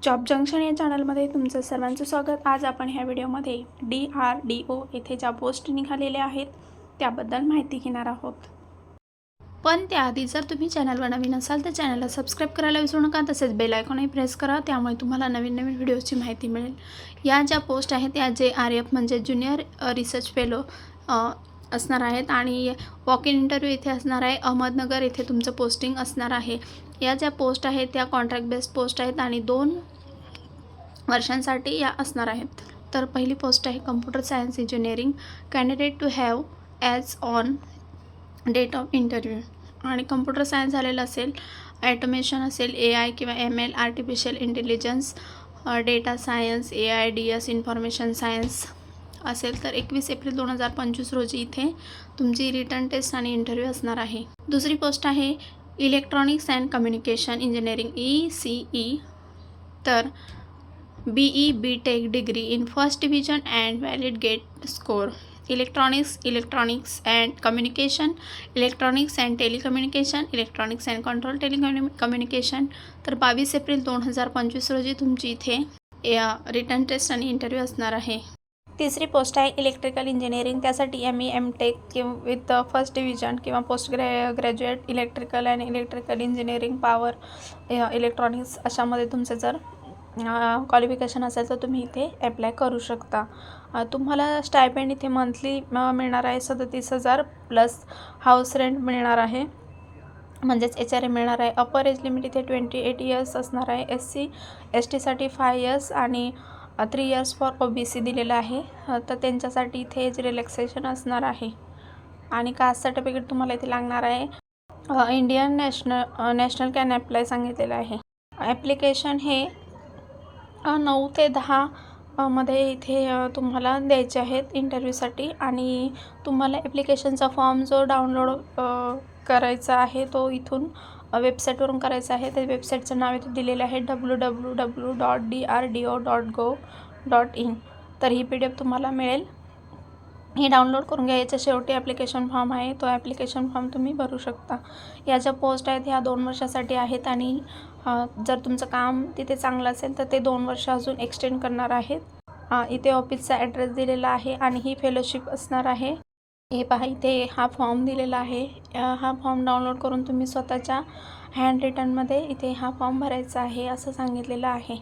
Job junction या चॅनलमध्ये तुमचं सर्वांचं स्वागत। आज आपण ह्या व्हिडिओमध्ये DRDO येथे ज्या पोस्ट निघालेल्या आहेत त्याबद्दल माहिती घेणार आहोत। पण त्याआधी जर तुम्ही चॅनलवर नवीन असाल तर चॅनलला सबस्क्राईब करायला विसरू नका, तसेच बेल आयकॉनही प्रेस करा, त्यामुळे तुम्हाला नवीन व्हिडिओची माहिती मिळेल। या ज्या पोस्ट आहेत त्या JRF म्हणजे ज्युनियर रिसर्च फेलो असणार आहेत आणि वॉक इन इंटरव्ह्यू इथे असणार आहे। अहमदनगर येथे तुमचं पोस्टिंग असणार आहे। या ज्या पोस्ट आहेत त्या कॉन्ट्रॅक्ट बेस्ड पोस्ट आहेत आणि 2 वर्षांसाठी या असणार आहेत। तर पहिली पोस्ट आहे computer science engineering, candidate to have as on date of interview. आणि कम्प्युटर सायन्स झालेलं असेल, ॲटोमेशन असेल, AI किंवा ML artificial intelligence, data science, AIDS information science असेल तर 21 एप्रिल 2025 रोजी इथे तुमची रिटर्न टेस्ट आणि इंटरव्ह्यू असणार आहे। दुसरी पोस्ट आहे electronics and communication engineering ECE, तर BE BTech degree in first division and valid GATE score, electronics and communication, electronics and telecommunication, electronics and control telecommunication, तर 22 एप्रिल 2025 रोजी तुमची इथे रिटर्न टेस्ट आणि इंटरव्ह्यू असणार आहे। तिसरी पोस्ट आहे इलेक्ट्रिकल इंजिनिअरिंग, त्यासाठी ME MTech किंवा विथ फर्स्ट डिव्हिजन किंवा post graduate electrical and electrical engineering, power electronics अशामध्ये तुमचं जर क्वालिफिकेशन असेल तर तुम्ही इथे अप्लाय करू शकता। तुम्हाला स्टायपेंड इथे मंथली मिळणार आहे 37,000 प्लस हाऊस रेंट मिळणार आहे, म्हणजेच HRA मिळणार आहे। अपर एज लिमिट इथे 28 इयर्स असणार आहे। SC ST साठी 5 इयर्स आणि 3 इयर्स फॉर OBC दिलेलं आहे, तर त्यांच्यासाठी इथे एज रिलॅक्सेशन असणार आहे। आणि कास्ट सर्टिफिकेट तुम्हाला इथे लागणार आहे। इंडियन नॅशनल कॅन अप्लाय सांगितलेलं आहे। ॲप्लिकेशन हे 9 ते 10 मध्ये इथे तुम्हाला द्यायचे आहेत इंटरव्ह्यूसाठी। आणि तुम्हाला ॲप्लिकेशनचा फॉर्म जो डाउनलोड करायचा आहे तो इथून वेबसाईटवरून करायचा आहे। त्या वेबसाईटचं नाव इथे दिलेलं आहे www.drdo.gov.in। तर ही PDF तुम्हाला मिळेल, हे डाउनलोड करून घ्या। याच्या शेवटी ॲप्लिकेशन फॉर्म आहे, तो ॲप्लिकेशन फॉर्म तुम्ही भरू शकता। या ज्या पोस्ट आहेत ह्या 2 वर्षासाठी आहेत आणि जर तुमचं काम तिथे चांगलं असेल तर ते 2 वर्ष अजून एक्सटेंड करणार आहेत। इथे ऑफिसचा ॲड्रेस दिलेला आहे आणि ही फेलोशिप असणार आहे। हे पहा, इथे हा फॉर्म दिलेला आहे। हा फॉर्म डाउनलोड करून तुम्ही स्वतःच्या हँड रिटनमध्ये इथे हा फॉर्म भरायचा आहे असं सांगितलेलं आहे।